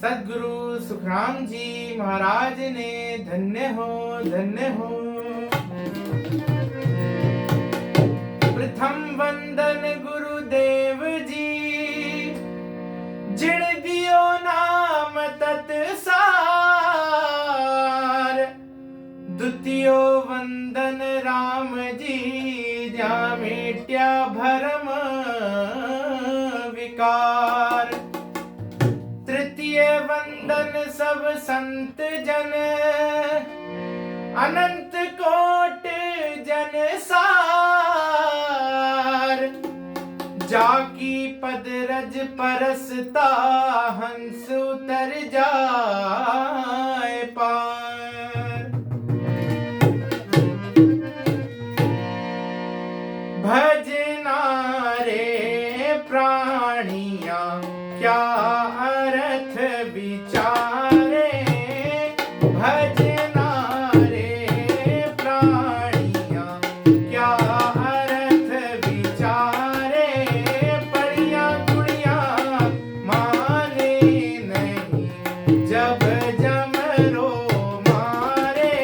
सद्गुरु सुखराम जी महाराज ने धन्य हो धन्य हो। प्रथम वंदन गुरुदेव जी जिण दियो नाम तत्सार। द्वितीयो वंदन राम जी जा मिट्या भरम विकार। तृतीय वंदन सब संत जन अनंत कोट जन सार। जाकी पद रज परसता हंस उतर जाए पार। भजना रे प्राणिया क्या अर्थ विचारे। भजना रे प्राणिया क्या अर्थ विचारे। पढ़िया गुड़िया माने नहीं जब जमरो मारे।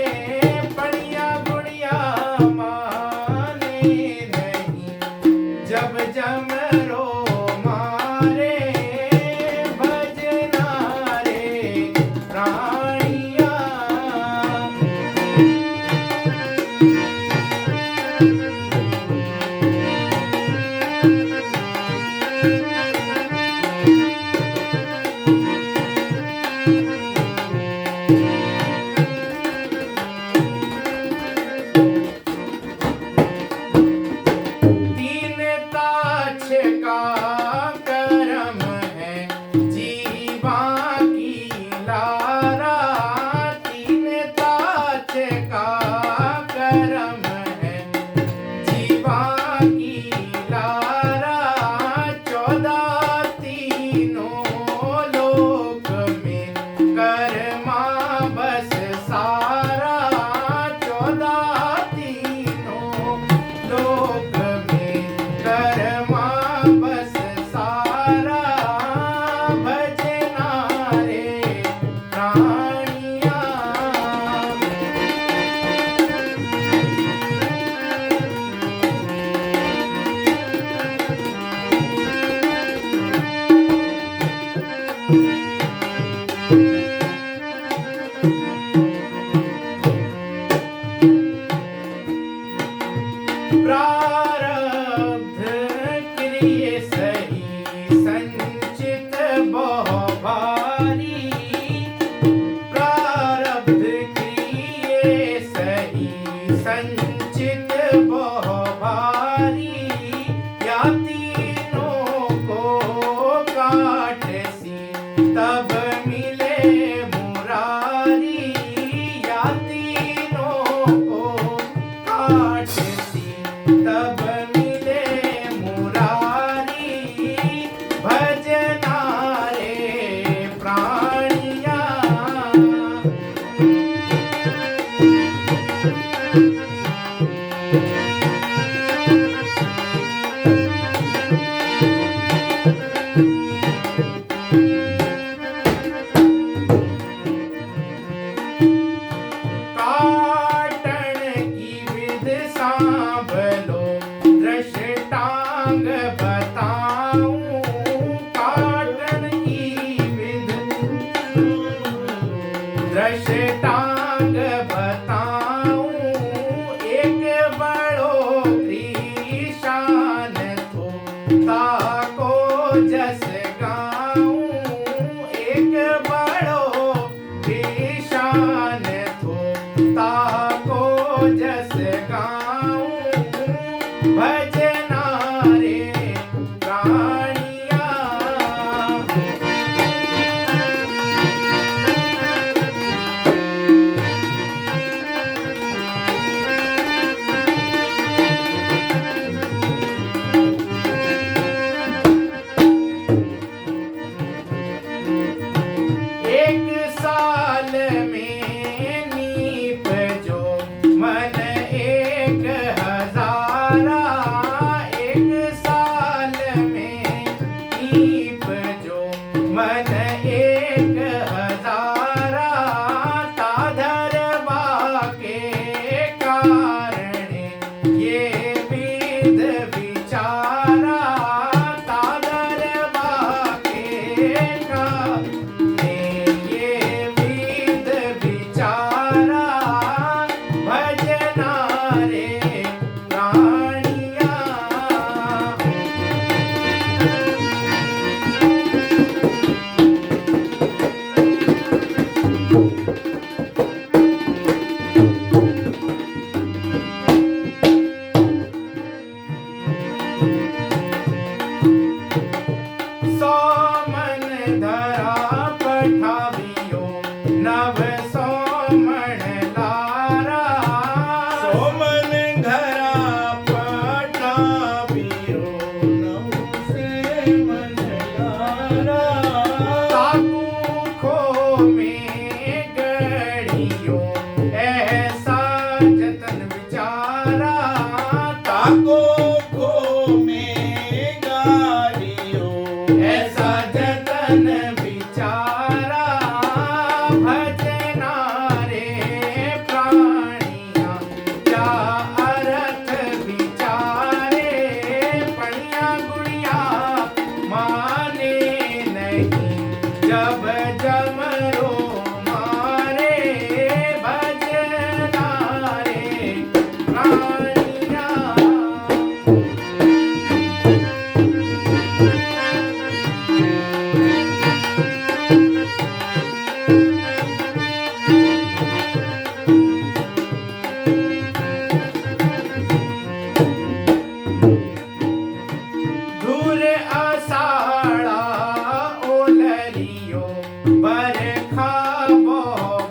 पढ़िया गुड़िया माने नहीं जब जमरो मारे। भजना रे प्राणिया। तीन ताछ का कर्म है जीवा की लारा। तीन ताछ का कर्म है जीवा की लारा। 14 तीनों लोक में कर्मा बस सारा। 14 तीनों लोक में कर्मा बस सारा। भजना रे प्राणिया। प्रारब्ध क्रिय सही संचित बहु भारी। प्रारब्ध क्रिय सही संचित बहु भारी। या तीनों को काट सी तब मिले मुरारी। या तीनों को काट सी तब मिले मुरारी। भजना रे प्राणिया। काटन की विध सांभलो दृष्टांग बताऊं। काटन की विध दृष्टांग बताऊं। एक बड़ो कृशान थो ताको जस गाऊं। एक बड़ो कृशान थो ताको जस गाऊं। भजना रे प्राणिया। एक साल में नीप जो मन 1000। एक साल में नीप जो मन 1000। ने ये विध विचारा भजना रे प्राणिया। सोमन धरा पठावियो नव सोमन लारा। सोमन घरा पठावियो नव से मन लारा। ताकू खो में गड़ियो ऐसा जतन विचारा। ताको खो में गालियो ऐसा जतन विचारा भजना रे प्राणिया। क्या अर्थ विचारे पणिया गुड़िया माने नहीं जब जमरो मारे भजना रे प्राणिया। दूर आषाढ़ा ओलरियो बरखा बो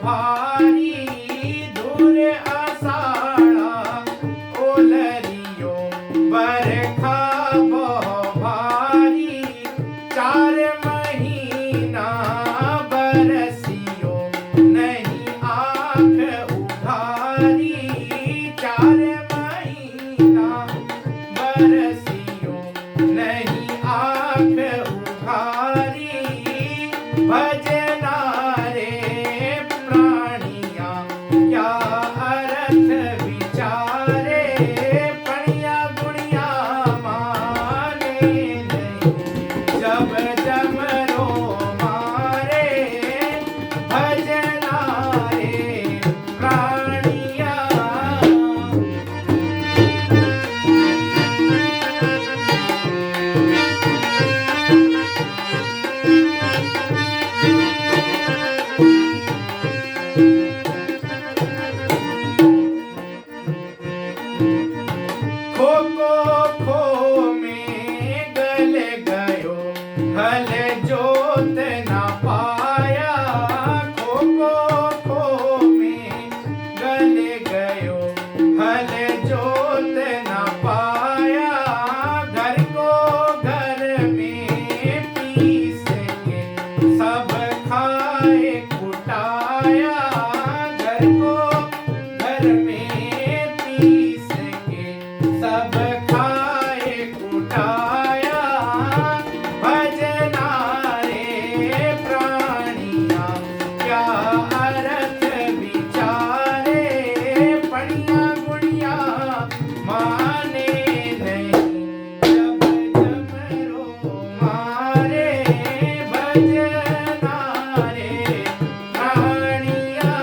भारी। दूर आषाढ़ा ओलरियो बरखा बो भारी। 4 महीना बरसियो नहीं आँख उघारी। 4 महीना बरसियो नहीं आँख उघारी भजना रे प्राणिया। क्या अर्थ विचारे पणिया गुड़िया माने नहीं जब जमरो मारे भजना रे प्राणिया। खो को खो में गल गयो हल जोत न पाया। खो को खो में गल गयो हल जोत न पाया। घर को घर में पीस के सब खाए कुटाया। घर को घर में पीस के सब खाए कुटाया भजना रे प्राणिया। क्या अर्थ विचारे पणिया गुड़िया माने नहीं जब जमरो मारे भजना रे प्राणिया।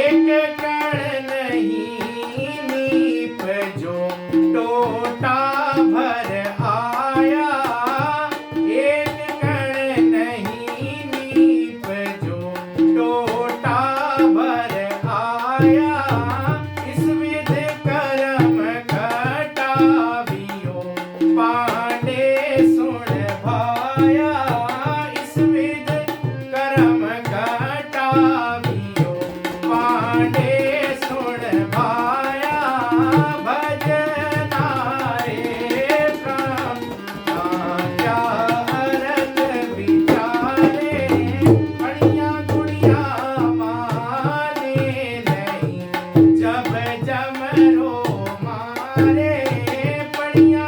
एक कण नहीं नीप जो टोटा भर आया। एक कण नहीं नीप जो टोटा भर आया। इस विध कर्म घटावियो पांडे सुन भाया। इस विध कर्म घटावियो पांडे सुन भाया भजना रे प्राण। क्या अर्थ विचारे पणिया गुड़िया माने नहीं जब जमरो मारे पणिया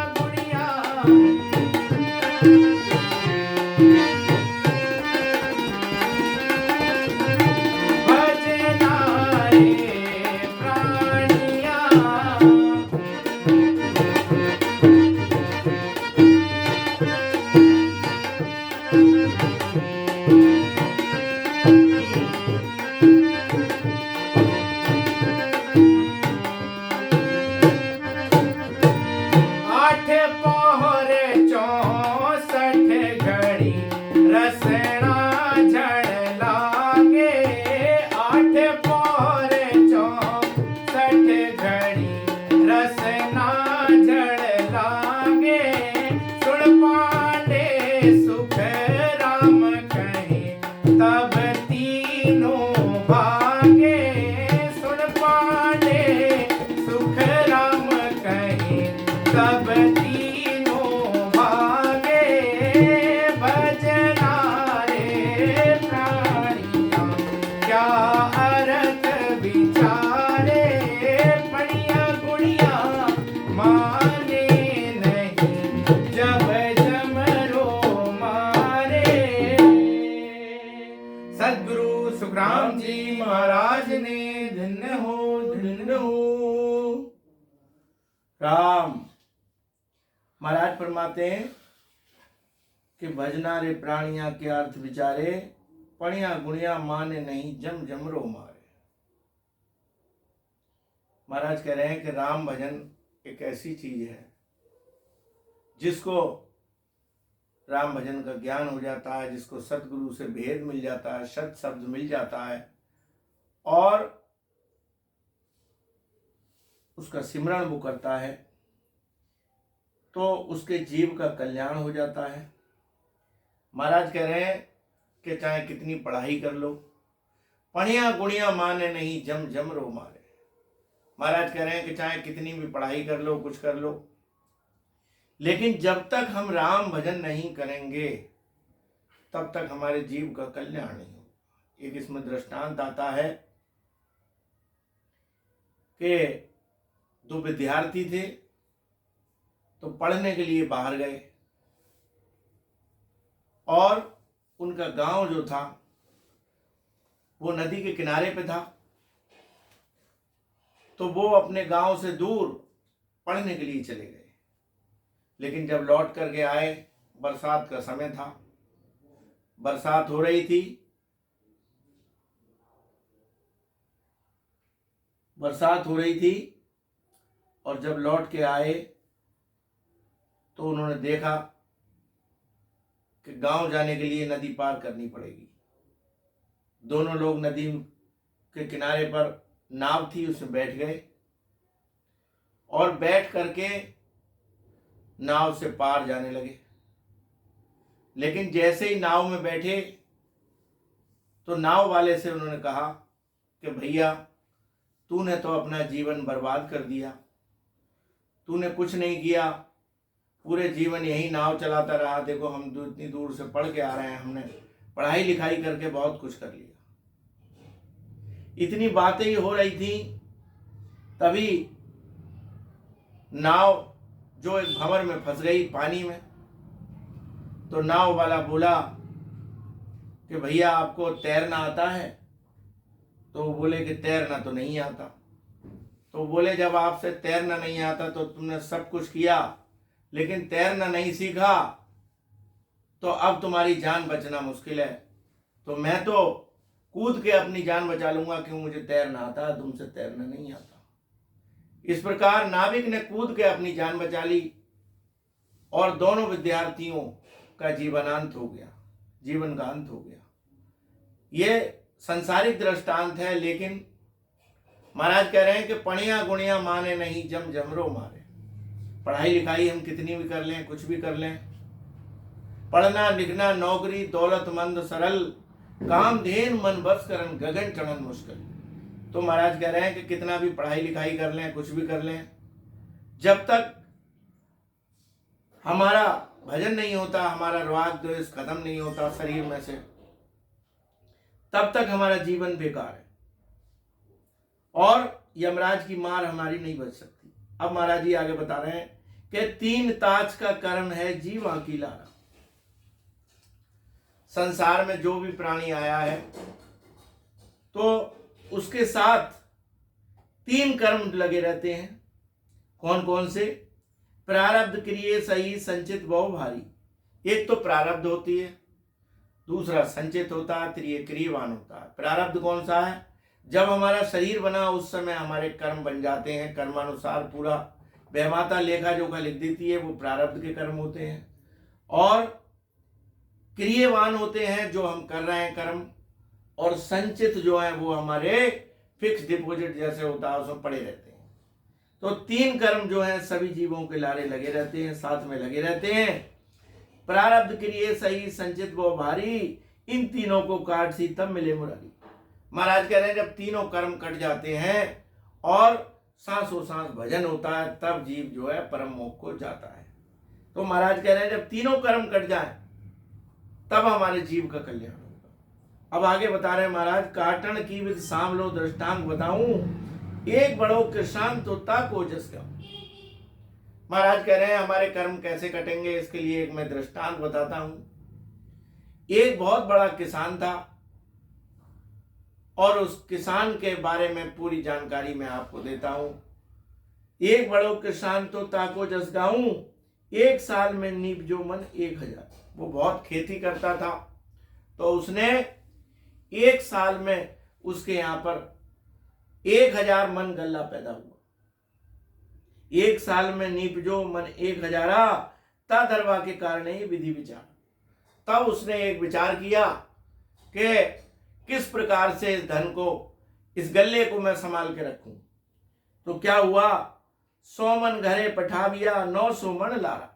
महाराज फरमाते हैं कि भजना रे प्राणिया के अर्थ विचारे, पणिया गुणिया माने नहीं जम जमरो मारे। महाराज कह रहे हैं कि राम भजन एक ऐसी चीज है जिसको राम भजन का ज्ञान हो जाता है, जिसको सतगुरु से भेद मिल जाता है, सत शब्द मिल जाता है और उसका सिमरण वो करता है तो उसके जीव का कल्याण हो जाता है। महाराज कह रहे हैं कि चाहे कितनी पढ़ाई कर लो, पढ़िया गुणिया माने नहीं जम जम रो मारे। महाराज कह रहे हैं कि चाहे कितनी भी पढ़ाई कर लो, कुछ कर लो, लेकिन जब तक हम राम भजन नहीं करेंगे तब तक हमारे जीव का कल्याण नहीं होगा। एक इसमें दृष्टांत आता है कि दो विद्यार्थी थे तो पढ़ने के लिए बाहर गए और उनका गांव जो था वो नदी के किनारे पे था, तो वो अपने गांव से दूर पढ़ने के लिए चले गए। लेकिन जब लौट करके आए, बरसात का समय था, बरसात हो रही थी, और जब लौट के आए तो उन्होंने देखा कि गांव जाने के लिए नदी पार करनी पड़ेगी। दोनों लोग नदी के किनारे पर नाव थी, उसमें बैठ गए और बैठ करके नाव से पार जाने लगे। लेकिन जैसे ही नाव में बैठे तो नाव वाले से उन्होंने कहा कि भैया, तूने तो अपना जीवन बर्बाद कर दिया, तूने कुछ नहीं किया, पूरे जीवन यही नाव चलाता रहा। देखो हम इतनी दूर से पढ़ के आ रहे हैं, हमने पढ़ाई लिखाई करके बहुत कुछ कर लिया। इतनी बातें ही हो रही थी, तभी नाव जो एक भंवर में फंस गई पानी में। तो नाव वाला बोला कि भैया आपको तैरना आता है? तो वो बोले कि तैरना तो नहीं आता। तो बोले जब आपसे तैरना नहीं आता तो तुमने सब कुछ किया लेकिन तैरना नहीं सीखा, तो अब तुम्हारी जान बचना मुश्किल है। तो मैं तो कूद के अपनी जान बचा लूंगा, क्यों मुझे तैरना आता है, तुमसे तैरना नहीं आता। इस प्रकार नाविक ने कूद के अपनी जान बचा ली और दोनों विद्यार्थियों का जीवनांत हो गया, जीवन का अंत हो गया। ये संसारिक दृष्टांत है, लेकिन महाराज कह रहे हैं कि पढ़िया गुणिया माने नहीं जम जमरो मारे। पढ़ाई लिखाई हम कितनी भी कर लें, कुछ भी कर लें, पढ़ना लिखना नौकरी दौलतमंद सरल, काम धेन मन बस करन गगन चढ़न मुश्किल। तो महाराज कह रहे हैं कि कितना भी पढ़ाई लिखाई कर लें, कुछ भी कर लें, जब तक हमारा भजन नहीं होता, हमारा राग द्वेष खत्म नहीं होता शरीर में से, तब तक हमारा जीवन बेकार है और यमराज की मार हमारी नहीं बच सकती। अब महाराज जी आगे बता रहे हैं कि 3 ताज का कर्म है जीवा की लारा। संसार में जो भी प्राणी आया है तो उसके साथ 3 कर्म लगे रहते हैं। कौन कौन से? प्रारब्ध क्रिय सही संचित बहु भारी। एक तो प्रारब्ध होती है, दूसरा संचित होता है, त्रिय क्रियवान होता है। प्रारब्ध कौन सा है? जब हमारा शरीर बना उस समय हमारे कर्म बन जाते हैं, कर्मानुसार पूरा वहमाता लेखा जोखा लिख देती है, वो प्रारब्ध के कर्म होते हैं। और क्रियवान होते हैं जो हम कर रहे हैं कर्म, और संचित जो है वो हमारे फिक्स डिपॉजिट जैसे होता है उसमें पड़े रहते हैं। तो 3 कर्म जो है सभी जीवों के लारे लगे रहते हैं, साथ में लगे रहते हैं। प्रारब्ध क्रिय सही संचित वो भारी, इन तीनों को काट सी तब मिले मुरारी। महाराज कह रहे हैं जब तीनों कर्म कट जाते हैं और सांसों सांस भजन होता है, तब जीव जो है परम मोक्ष को जाता है। तो महाराज कह रहे हैं जब तीनों कर्म कट जाए तब हमारे जीव का कल्याण होगा। अब आगे बता रहे हैं महाराज, काटन की विद सामलो दृष्टांत बताऊं, एक बड़ो किसान तो ताको जसका। महाराज कह रहे हैं हमारे कर्म कैसे कटेंगे, इसके लिए एक मैं दृष्टांत बताता हूं। एक बहुत बड़ा किसान था और उस किसान के बारे में पूरी जानकारी मैं आपको देता हूं। एक बड़ो किसान तो ताको जस गाऊं, एक साल में नीपजो मन 1000। वो बहुत खेती करता था, तो उसने एक साल में उसके यहाँ पर 1000 मन गल्ला पैदा हुआ। एक साल में नीपजो मन 1000 ता दरवा के कारण ही विधि विचार। तब उसने एक विचार किया कि किस प्रकार से इस धन को, इस गल्ले को मैं संभाल के रखूं। तो क्या हुआ, 100 मन घरे पठाविया 900 मन लारा।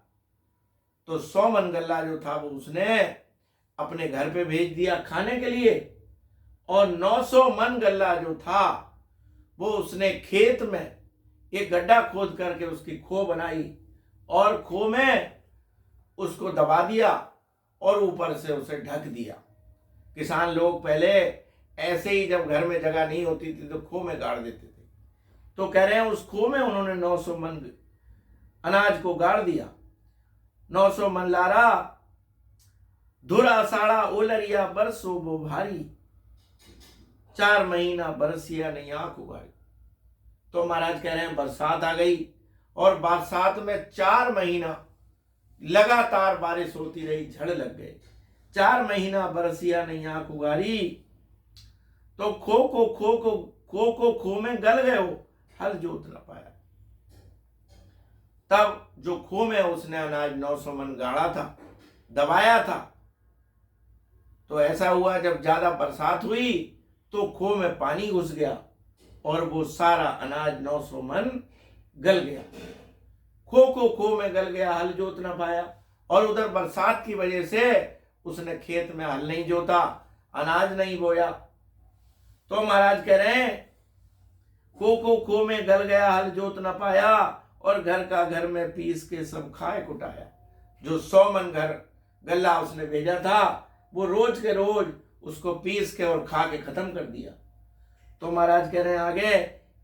तो 100 मन गल्ला जो था वो उसने अपने घर पे भेज दिया खाने के लिए, और 900 मन गल्ला जो था वो उसने खेत में एक गड्ढा खोद करके उसकी खो बनाई, और खो में उसको दबा दिया और ऊपर से उसे ढक दिया। किसान लोग पहले ऐसे ही जब घर में जगह नहीं होती थी तो खो में गाड़ देते थे। तो कह रहे हैं उस खो में उन्होंने 900 मन अनाज को गाड़ दिया। 900 मन लारा धुर आषाढ़ा ओलरिया बरसो वो भारी, 4 महीना बरसिया नहीं आंख उगाड़ी। तो महाराज कह रहे हैं बरसात आ गई, और बरसात में 4 महीना लगातार बारिश होती रही, झड़ लग गए। 4 महीना बरसिया नहीं आंख उगारी। तो खो में गल गए हो, हल जोत न पाया। तब जो खो में उसने अनाज 900 मन गाड़ा था, दबाया था, तो ऐसा हुआ जब ज्यादा बरसात हुई तो खो में पानी घुस गया और वो सारा अनाज 900 मन गल गया। खो में गल गया, हल जोत ना पाया। और उधर बरसात की वजह से उसने खेत में हल नहीं जोता, अनाज नहीं बोया। तो महाराज कह रहे हैं खो में गल गया, हल जोत ना पाया, और घर का घर में पीस के सब खाए कुटाया। जो 100 मन घर गल्ला उसने भेजा था वो रोज के रोज उसको पीस के और खा के खत्म कर दिया। तो महाराज कह रहे हैं आगे,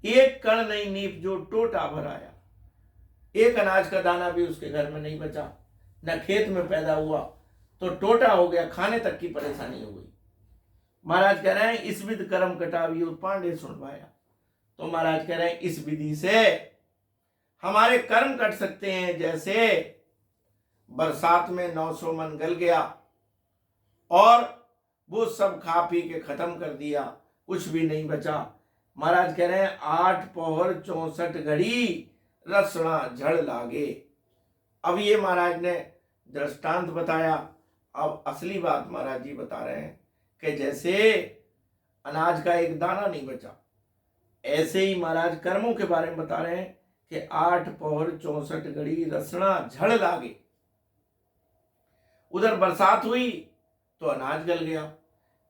एक कण नहीं नीप जो टोटा भराया। एक अनाज का दाना भी उसके घर में नहीं बचा, न खेत में पैदा हुआ, तो टोटा हो गया, खाने तक की परेशानी हो गई। महाराज कह रहे हैं इस विध कर्म कटावी पांडे सुनवाया। तो महाराज कह रहे हैं इस विधि से हमारे कर्म कट सकते हैं। जैसे बरसात में 900 मन गल गया और वो सब खा पी के खत्म कर दिया, कुछ भी नहीं बचा। महाराज कह रहे हैं 8 पौहर 64 घड़ी रसना झड़ लागे। अब ये महाराज ने दृष्टांत बताया। अब असली बात महाराज जी बता रहे हैं कि जैसे अनाज का एक दाना नहीं बचा, ऐसे ही महाराज कर्मों के बारे में बता रहे हैं कि 8 पौहर 64 घड़ी रसना झड़ लागे। उधर बरसात हुई तो अनाज गल गया।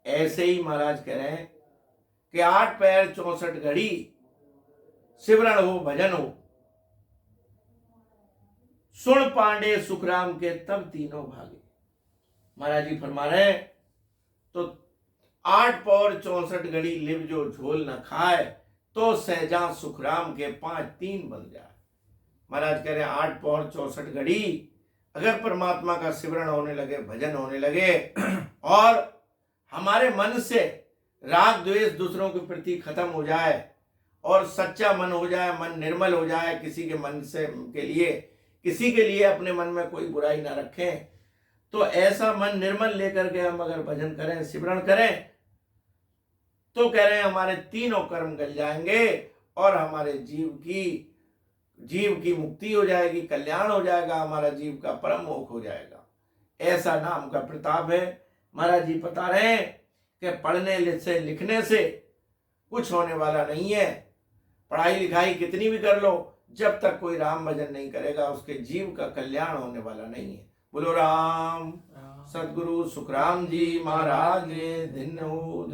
ऐसे ही महाराज कह रहे हैं कि 8 पैर 64 घड़ी सिमरण हो, भजन हो, सुन पांडे सुखराम के तब तीनों भागे। महाराज जी फरमा रहे हैं तो 8 पौर 64 घड़ी लिव जो झोल न खाए, तो सहजा सुखराम के 5 3 बन जाए। महाराज कह रहे हैं 8 पौर 64 घड़ी अगर परमात्मा का सिमरण होने लगे, भजन होने लगे, और हमारे मन से राग द्वेष दूसरों के प्रति खत्म हो जाए और सच्चा मन हो जाए, मन निर्मल हो जाए, किसी के मन से किसी के लिए अपने मन में कोई बुराई ना रखें, तो ऐसा मन निर्मल लेकर के हम अगर भजन करें, सिमरण करें, तो कह रहे हैं हमारे तीनों कर्म गल जाएंगे और हमारे जीव की मुक्ति हो जाएगी, कल्याण हो जाएगा, हमारा जीव का परम मोक्ष हो जाएगा। ऐसा नाम का प्रताप है। महाराज जी बता रहे हैं कि पढ़ने से लिखने से कुछ होने वाला नहीं है। पढ़ाई लिखाई कितनी भी कर लो, जब तक कोई राम भजन नहीं करेगा उसके जीव का कल्याण होने वाला नहीं है। बोलो राम सदगुरु सुखराम जी महाराज धन्य हो।